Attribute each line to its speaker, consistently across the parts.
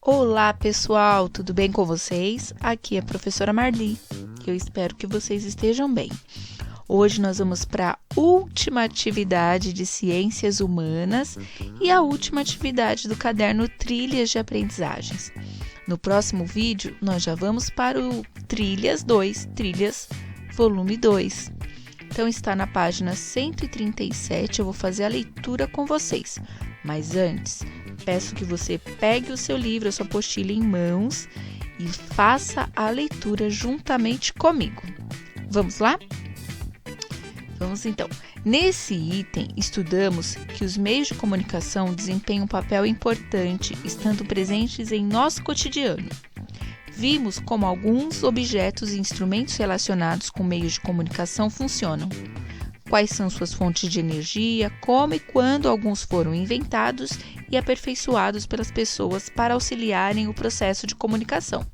Speaker 1: Olá, pessoal! Tudo bem com vocês? Aqui é a professora Marli. Eu espero que vocês estejam bem. Hoje nós vamos para a última atividade de Ciências Humanas e a última atividade do caderno Trilhas de Aprendizagens. No próximo vídeo, nós já vamos para o Trilhas 2, Trilhas Volume 2. Então, está na página 137, eu vou fazer a leitura com vocês. Mas antes, peço que você pegue o seu livro, a sua apostila em mãos e faça a leitura juntamente comigo. Vamos lá? Vamos então. Nesse item, estudamos que os meios de comunicação desempenham um papel importante, estando presentes em nosso cotidiano. Vimos como alguns objetos e instrumentos relacionados com meios de comunicação funcionam. Quais são suas fontes de energia, como e quando alguns foram inventados e aperfeiçoados pelas pessoas para auxiliarem o processo de comunicação.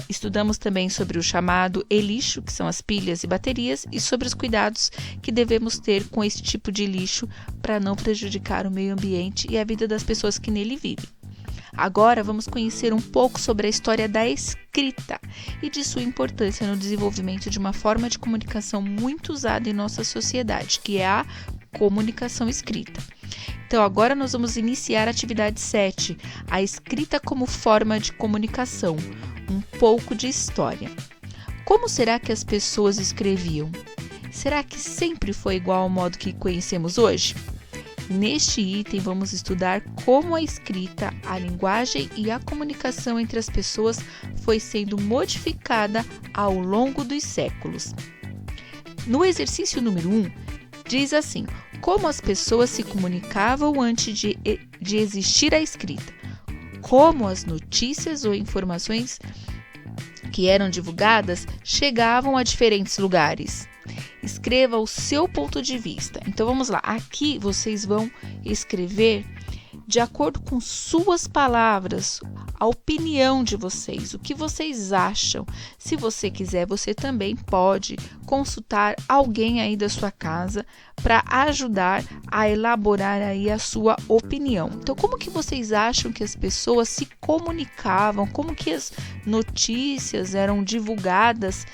Speaker 1: Estudamos também sobre o chamado e-lixo, que são as pilhas e baterias, e sobre os cuidados que devemos ter com esse tipo de lixo para não prejudicar o meio ambiente e a vida das pessoas que nele vivem. Agora vamos conhecer um pouco sobre a história da escrita e de sua importância no desenvolvimento de uma forma de comunicação muito usada em nossa sociedade, que é a comunicação escrita. Então, agora nós vamos iniciar a atividade 7, a escrita como forma de comunicação, um pouco de história. Como será que as pessoas escreviam? Será que sempre foi igual ao modo que conhecemos hoje? Neste item, vamos estudar como a escrita, a linguagem e a comunicação entre as pessoas foi sendo modificada ao longo dos séculos. No exercício número 1, diz assim: como as pessoas se comunicavam antes de existir a escrita, como as notícias ou informações que eram divulgadas chegavam a diferentes lugares. Escreva o seu ponto de vista. Então, vamos lá. Aqui vocês vão escrever de acordo com suas palavras, a opinião de vocês, o que vocês acham. Se você quiser, você também pode consultar alguém aí da sua casa para ajudar a elaborar aí a sua opinião. Então, como que vocês acham que as pessoas se comunicavam? Como que as notícias eram divulgadas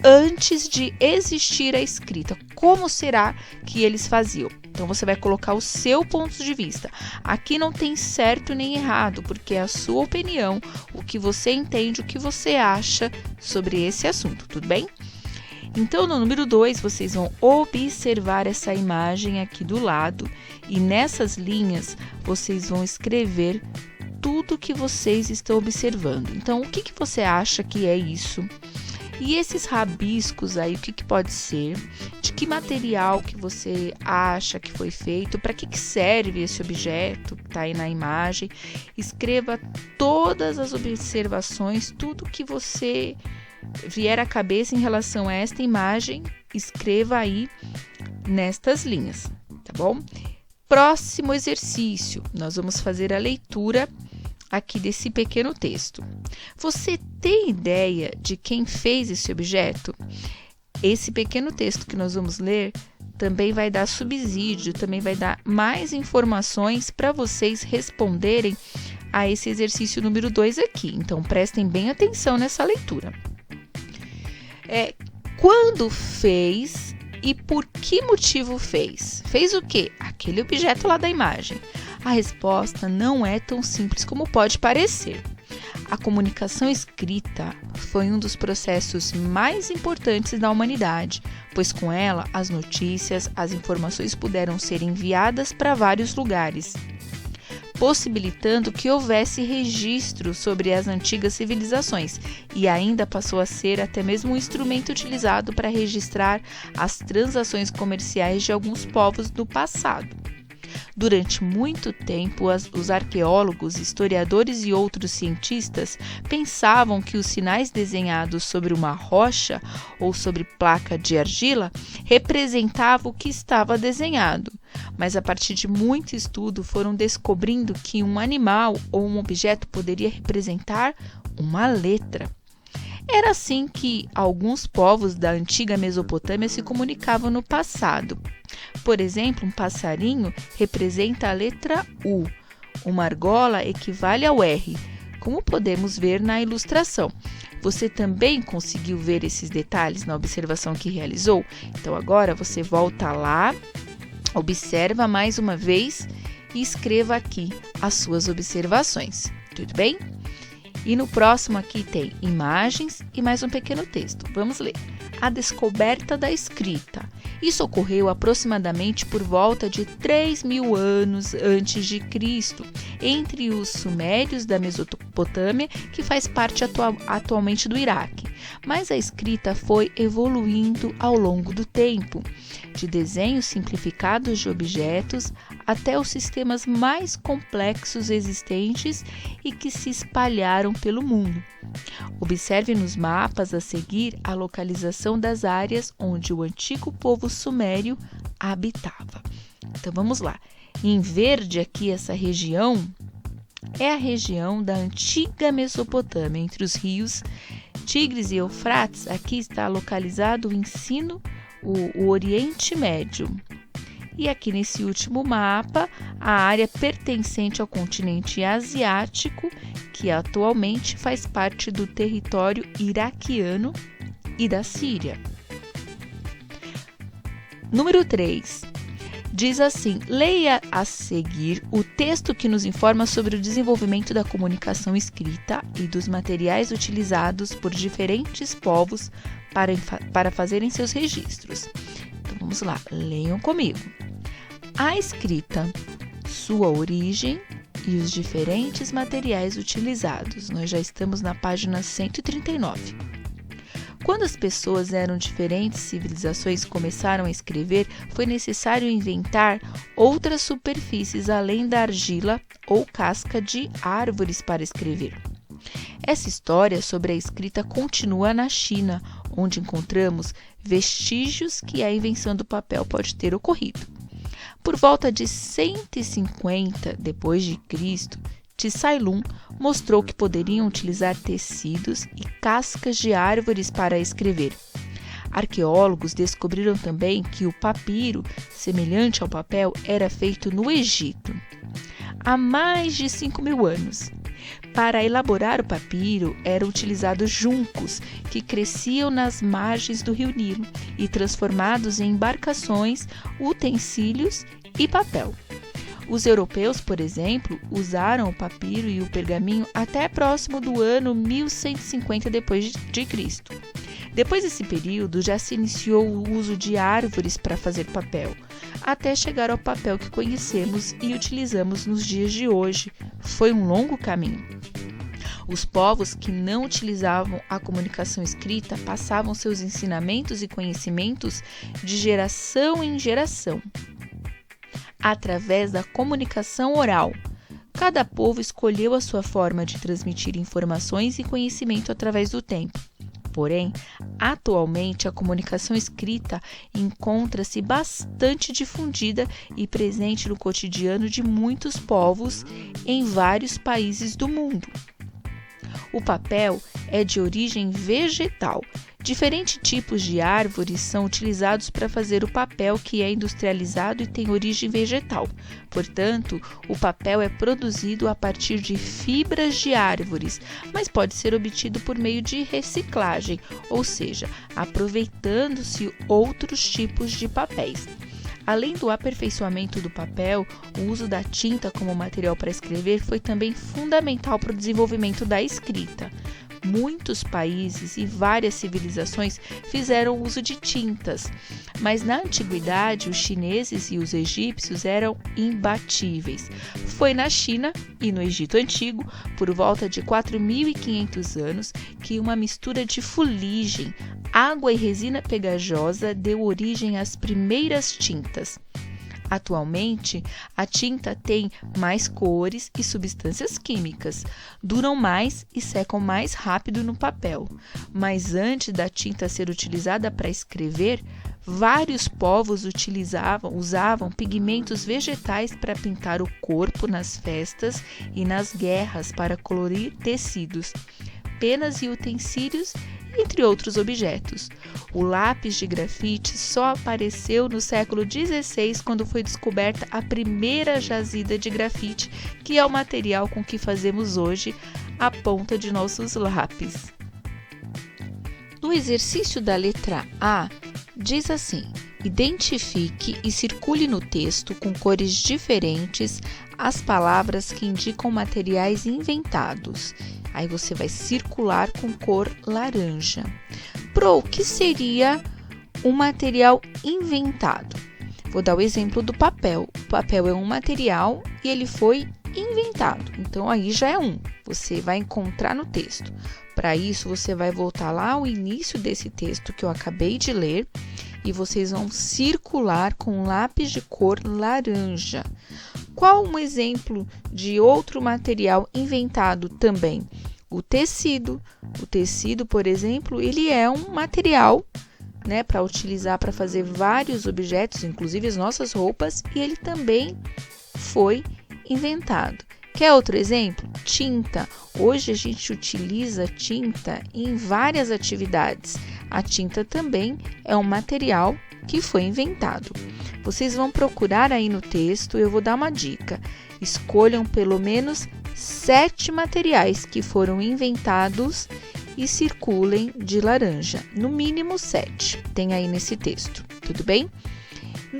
Speaker 1: antes de existir a escrita? Como será que eles faziam? Então, você vai colocar o seu ponto de vista. Aqui não tem certo nem errado, porque é a sua opinião, o que você entende, o que você acha sobre esse assunto, tudo bem? Então, no número 2, vocês vão observar essa imagem aqui do lado e nessas linhas vocês vão escrever tudo que vocês estão observando. Então, o que você acha que é isso? E esses rabiscos aí, o que pode ser? De que material que você acha que foi feito? Para que serve esse objeto que está aí na imagem? Escreva todas as observações, tudo que você vier à cabeça em relação a esta imagem, escreva aí nestas linhas, tá bom? Próximo exercício, nós vamos fazer a leitura aqui desse pequeno texto. Você tem ideia de quem fez esse objeto? Esse pequeno texto que nós vamos ler também vai dar subsídio, também vai dar mais informações para vocês responderem a esse exercício número 2 aqui. Então, prestem bem atenção nessa leitura. Quando fez e por que motivo fez? Fez o quê? Aquele objeto lá da imagem. A resposta não é tão simples como pode parecer. A comunicação escrita foi um dos processos mais importantes da humanidade, pois com ela as notícias, as informações puderam ser enviadas para vários lugares, possibilitando que houvesse registro sobre as antigas civilizações e ainda passou a ser até mesmo um instrumento utilizado para registrar as transações comerciais de alguns povos do passado. Durante muito tempo, os arqueólogos, historiadores e outros cientistas pensavam que os sinais desenhados sobre uma rocha ou sobre placa de argila representavam o que estava desenhado. Mas a partir de muito estudo foram descobrindo que um animal ou um objeto poderia representar uma letra. Era assim que alguns povos da antiga Mesopotâmia se comunicavam no passado. Por exemplo, um passarinho representa a letra U, Uma argola equivale ao R, como podemos ver na ilustração. Você também conseguiu ver esses detalhes na observação que realizou? Então agora você volta lá, observa mais uma vez e escreva aqui as suas observações. Tudo bem? E no próximo aqui tem imagens e mais um pequeno texto. Vamos ler. A descoberta da escrita. Isso ocorreu aproximadamente por volta de 3.000 anos antes de Cristo, entre os sumérios da Mesopotâmia, que faz parte atualmente do Iraque. Mas a escrita foi evoluindo ao longo do tempo, de desenhos simplificados de objetos até os sistemas mais complexos existentes e que se espalharam pelo mundo. Observe nos mapas a seguir a localização das áreas onde o antigo povo sumério habitava. Então vamos lá. Em verde aqui essa região é a região da antiga Mesopotâmia, entre os rios Tigres e Eufrates. Aqui está localizado o Oriente Médio. E aqui nesse último mapa, a área pertencente ao continente asiático, que atualmente faz parte do território iraquiano e da Síria. Número 3. Diz assim: leia a seguir o texto que nos informa sobre o desenvolvimento da comunicação escrita e dos materiais utilizados por diferentes povos para fazerem seus registros. Então vamos lá, leiam comigo. A escrita, sua origem e os diferentes materiais utilizados. Nós já estamos na página 139. Quando as pessoas eram diferentes civilizações começaram a escrever, foi necessário inventar outras superfícies além da argila ou casca de árvores para escrever. Essa história sobre a escrita continua na China, onde encontramos vestígios que a invenção do papel pode ter ocorrido. Por volta de 150 d.C., Tsai Lung mostrou que poderiam utilizar tecidos e cascas de árvores para escrever. Arqueólogos descobriram também que o papiro, semelhante ao papel, era feito no Egito há mais de 5.000 anos. Para elaborar o papiro, eram utilizados juncos que cresciam nas margens do rio Nilo e transformados em embarcações, utensílios e papel. Os europeus, por exemplo, usaram o papiro e o pergaminho até próximo do ano 1150 d.C. Depois desse período, já se iniciou o uso de árvores para fazer papel, até chegar ao papel que conhecemos e utilizamos nos dias de hoje. Foi um longo caminho. Os povos que não utilizavam a comunicação escrita passavam seus ensinamentos e conhecimentos de geração em geração, através da comunicação oral. Cada povo escolheu a sua forma de transmitir informações e conhecimento através do tempo. Porém, atualmente a comunicação escrita encontra-se bastante difundida e presente no cotidiano de muitos povos em vários países do mundo. O papel é de origem vegetal. Diferentes tipos de árvores são utilizados para fazer o papel, que é industrializado e tem origem vegetal. Portanto, o papel é produzido a partir de fibras de árvores, mas pode ser obtido por meio de reciclagem, ou seja, aproveitando-se outros tipos de papéis. Além do aperfeiçoamento do papel, o uso da tinta como material para escrever foi também fundamental para o desenvolvimento da escrita. Muitos países e várias civilizações fizeram uso de tintas, mas na antiguidade os chineses e os egípcios eram imbatíveis. Foi na China e no Egito Antigo, por volta de 4.500 anos, que uma mistura de fuligem, água e resina pegajosa deu origem às primeiras tintas. Atualmente, a tinta tem mais cores e substâncias químicas, duram mais e secam mais rápido no papel. Mas antes da tinta ser utilizada para escrever, vários povos usavam pigmentos vegetais para pintar o corpo nas festas e nas guerras para colorir tecidos, penas e utensílios entre outros objetos. O lápis de grafite só apareceu no século XVI, quando foi descoberta a primeira jazida de grafite, que é o material com que fazemos hoje a ponta de nossos lápis. No exercício da letra A, diz assim: identifique e circule no texto com cores diferentes as palavras que indicam materiais inventados. Aí você vai circular com cor laranja. O que seria um material inventado? Vou dar o exemplo do papel. O papel é um material e ele foi inventado. Então, aí já é um. Você vai encontrar no texto. Para isso, você vai voltar lá ao início desse texto que eu acabei de ler e vocês vão circular com lápis de cor laranja. Qual um exemplo de outro material inventado também? O tecido. O tecido, por exemplo, ele é um material, né, para utilizar para fazer vários objetos, inclusive as nossas roupas, e ele também foi inventado. Quer outro exemplo? Tinta. Hoje a gente utiliza tinta em várias atividades. A tinta também é um material que foi inventado. Vocês vão procurar aí no texto, eu vou dar uma dica. Escolham pelo menos 7 materiais que foram inventados e circulem de laranja. No mínimo 7, tem aí nesse texto, tudo bem?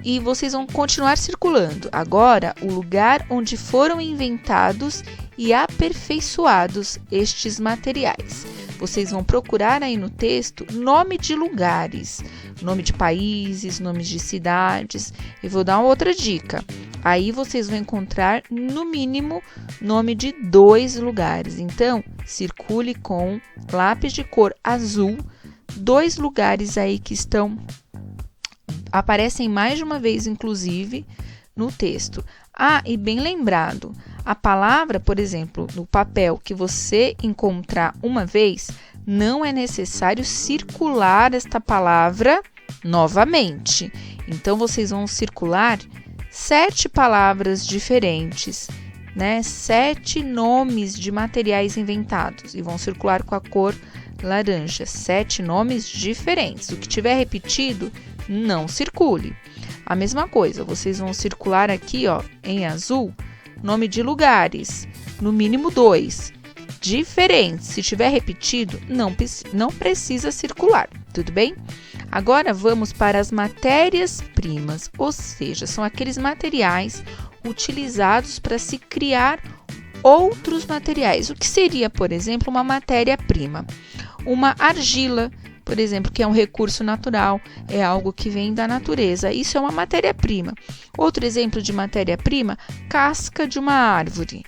Speaker 1: E vocês vão continuar circulando. Agora, o lugar onde foram inventados e aperfeiçoados estes materiais. Vocês vão procurar aí no texto nome de lugares, nome de países, nomes de cidades. Eu vou dar uma outra dica. Aí vocês vão encontrar, no mínimo, nome de 2 lugares. Então, circule com lápis de cor azul 2 lugares aí que aparecem mais de uma vez, inclusive, no texto. Ah, e bem lembrado, a palavra, por exemplo, no papel que você encontrar uma vez, não é necessário circular esta palavra novamente. Então, vocês vão circular 7 palavras diferentes, né? 7 nomes de materiais inventados e vão circular com a cor laranja. 7 nomes diferentes. O que tiver repetido, não circule. A mesma coisa, vocês vão circular aqui, ó, em azul, nome de lugares, no mínimo 2, diferentes. Se tiver repetido, não precisa circular, tudo bem? Agora vamos para as matérias-primas, ou seja, são aqueles materiais utilizados para se criar outros materiais. O que seria, por exemplo, uma matéria-prima? Uma argila, por exemplo, que é um recurso natural, é algo que vem da natureza. Isso é uma matéria-prima. Outro exemplo de matéria-prima, casca de uma árvore,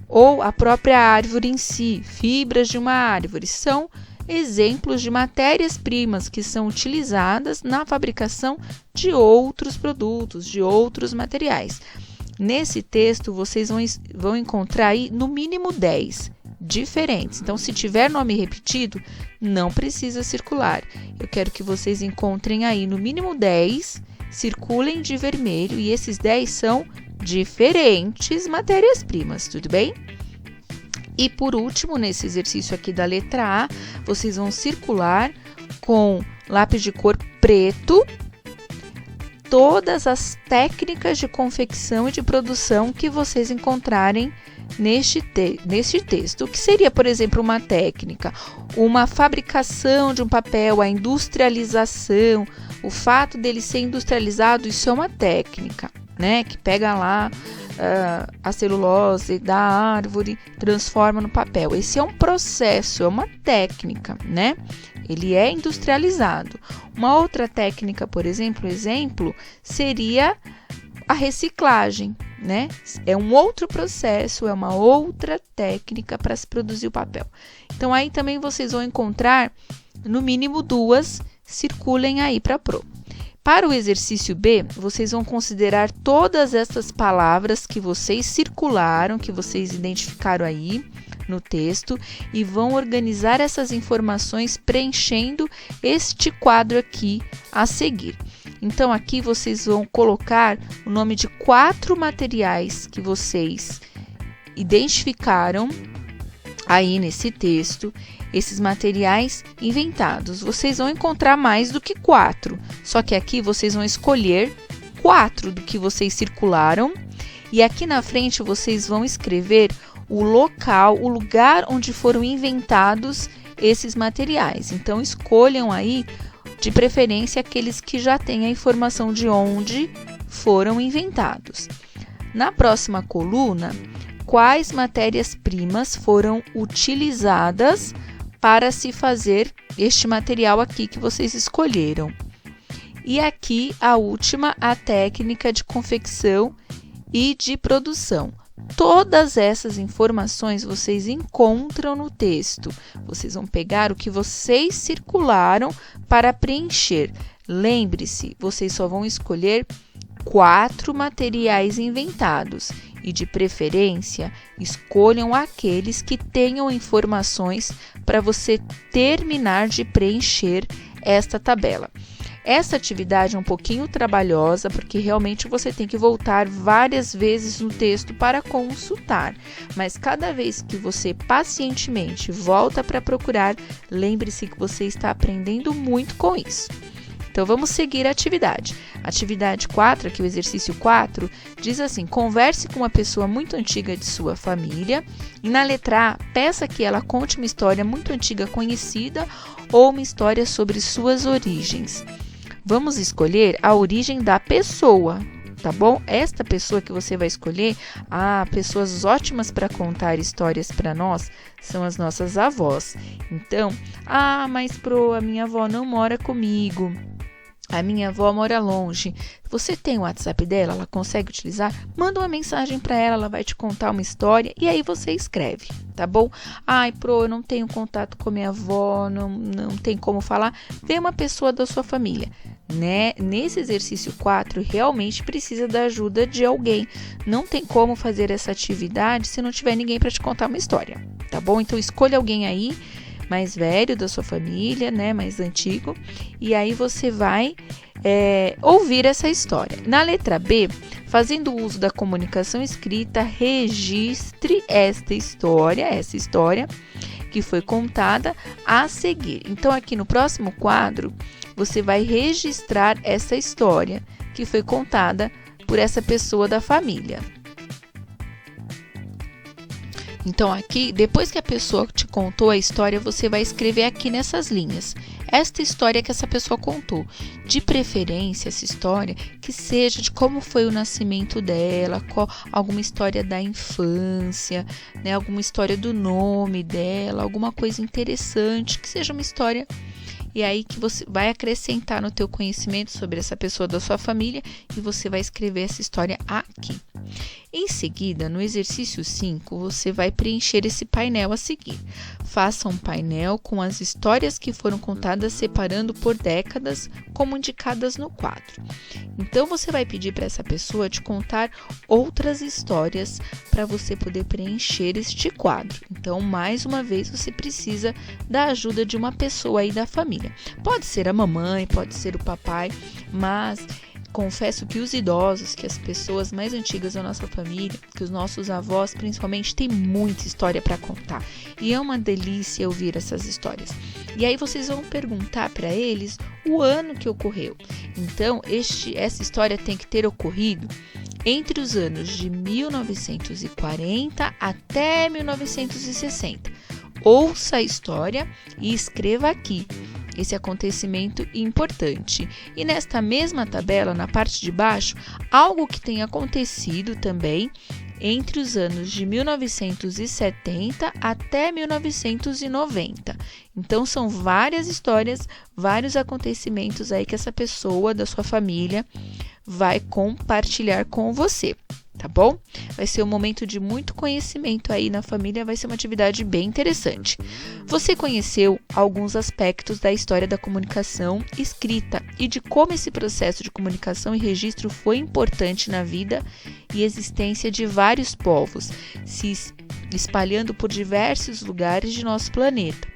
Speaker 1: ou a própria árvore em si, fibras de uma árvore, são exemplos de matérias-primas que são utilizadas na fabricação de outros produtos, de outros materiais. Nesse texto, vocês vão encontrar aí no mínimo 10 diferentes. Então, se tiver nome repetido, não precisa circular. Eu quero que vocês encontrem aí no mínimo 10, circulem de vermelho, e esses 10 são diferentes matérias-primas, tudo bem? E por último, nesse exercício aqui da letra A, vocês vão circular com lápis de cor preto todas as técnicas de confecção e de produção que vocês encontrarem neste texto. O que seria, por exemplo, uma técnica? Uma fabricação de um papel, a industrialização, o fato dele ser industrializado, isso é uma técnica, né? Que pega lá a celulose da árvore, transforma no papel. Esse é um processo, é uma técnica, né? Ele é industrializado. Uma outra técnica, por exemplo, seria a reciclagem, né? É um outro processo, é uma outra técnica para se produzir o papel. Então, aí também vocês vão encontrar, no mínimo 2, circulem aí para a Pro. Para o exercício B, vocês vão considerar todas essas palavras que vocês circularam, que vocês identificaram aí no texto, e vão organizar essas informações preenchendo este quadro aqui a seguir. Então, aqui vocês vão colocar o nome de 4 materiais que vocês identificaram aí nesse texto. esses materiais inventados. Vocês vão encontrar mais do que 4, só que aqui vocês vão escolher 4 do que vocês circularam e aqui na frente vocês vão escrever o local, o lugar onde foram inventados esses materiais. Então escolham aí, de preferência, aqueles que já têm a informação de onde foram inventados. Na próxima coluna, quais matérias-primas foram utilizadas para se fazer este material aqui que vocês escolheram. E aqui a última, a técnica de confecção e de produção. Todas essas informações vocês encontram no texto. Vocês vão pegar o que vocês circularam para preencher. Lembre-se, vocês só vão escolher 4 materiais inventados e, de preferência, escolham aqueles que tenham informações para você terminar de preencher esta tabela. Essa atividade é um pouquinho trabalhosa, porque realmente você tem que voltar várias vezes no texto para consultar. Mas cada vez que você pacientemente volta para procurar, lembre-se que você está aprendendo muito com isso. Então, vamos seguir a atividade. Atividade 4, aqui o exercício 4, diz assim: converse com uma pessoa muito antiga de sua família. E na letra A, peça que ela conte uma história muito antiga conhecida ou uma história sobre suas origens. Vamos escolher a origem da pessoa, tá bom? Esta pessoa que você vai escolher, pessoas ótimas para contar histórias para nós são as nossas avós. Então, mas a minha avó não mora comigo. A minha avó mora longe. Você tem o WhatsApp dela? Ela consegue utilizar? Manda uma mensagem para ela, ela vai te contar uma história e aí você escreve, tá bom? Eu não tenho contato com minha avó, não tem como falar. Vê uma pessoa da sua família, né? Nesse exercício 4, realmente precisa da ajuda de alguém. Não tem como fazer essa atividade se não tiver ninguém para te contar uma história, tá bom? Então, escolha alguém aí mais velho da sua família, né, mais antigo, e aí você vai ouvir essa história. Na letra B, fazendo uso da comunicação escrita, registre essa história que foi contada a seguir. Então, aqui no próximo quadro, você vai registrar essa história que foi contada por essa pessoa da família. Então, aqui, depois que a pessoa te contou a história, você vai escrever aqui nessas linhas. Esta história que essa pessoa contou. De preferência, essa história que seja de como foi o nascimento dela, alguma história da infância, né, alguma história do nome dela, alguma coisa interessante, que seja uma história. E aí que você vai acrescentar no teu conhecimento sobre essa pessoa da sua família e você vai escrever essa história aqui. Em seguida, no exercício 5, você vai preencher esse painel a seguir. Faça um painel com as histórias que foram contadas separando por décadas, como indicadas no quadro. Então, você vai pedir para essa pessoa te contar outras histórias para você poder preencher este quadro. Então, mais uma vez, você precisa da ajuda de uma pessoa aí da família. Pode ser a mamãe, pode ser o papai, mas confesso que os idosos, que as pessoas mais antigas da nossa família, que os nossos avós principalmente, têm muita história para contar. E é uma delícia ouvir essas histórias. E aí vocês vão perguntar para eles o ano que ocorreu. Então, essa história tem que ter ocorrido entre os anos de 1940 até 1960. Ouça a história e escreva aqui esse acontecimento importante. E nesta mesma tabela, na parte de baixo, algo que tenha acontecido também entre os anos de 1970 até 1990. Então, são várias histórias, vários acontecimentos aí que essa pessoa da sua família vai compartilhar com você. Tá bom? Vai ser um momento de muito conhecimento aí na família, vai ser uma atividade bem interessante. Você conheceu alguns aspectos da história da comunicação escrita e de como esse processo de comunicação e registro foi importante na vida e existência de vários povos, se espalhando por diversos lugares de nosso planeta.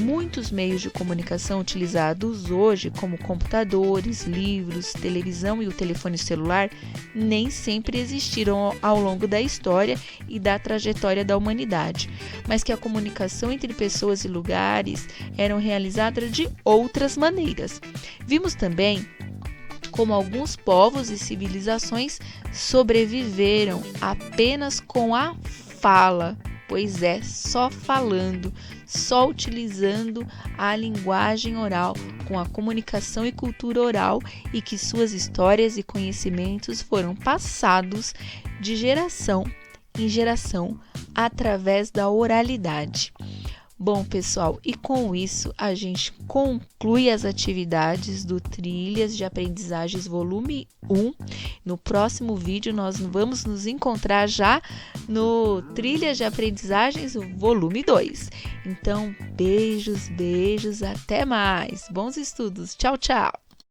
Speaker 1: Muitos meios de comunicação utilizados hoje, como computadores, livros, televisão e o telefone celular, nem sempre existiram ao longo da história e da trajetória da humanidade, mas que a comunicação entre pessoas e lugares eram realizadas de outras maneiras. Vimos também como alguns povos e civilizações sobreviveram apenas com a fala. Pois é, só falando, só utilizando a linguagem oral, com a comunicação e cultura oral, e que suas histórias e conhecimentos foram passados de geração em geração através da oralidade. Bom, pessoal, e com isso a gente conclui as atividades do Trilhas de Aprendizagens volume 1. No próximo vídeo nós vamos nos encontrar já no Trilhas de Aprendizagens volume 2. Então, beijos, até mais. Bons estudos. Tchau, tchau.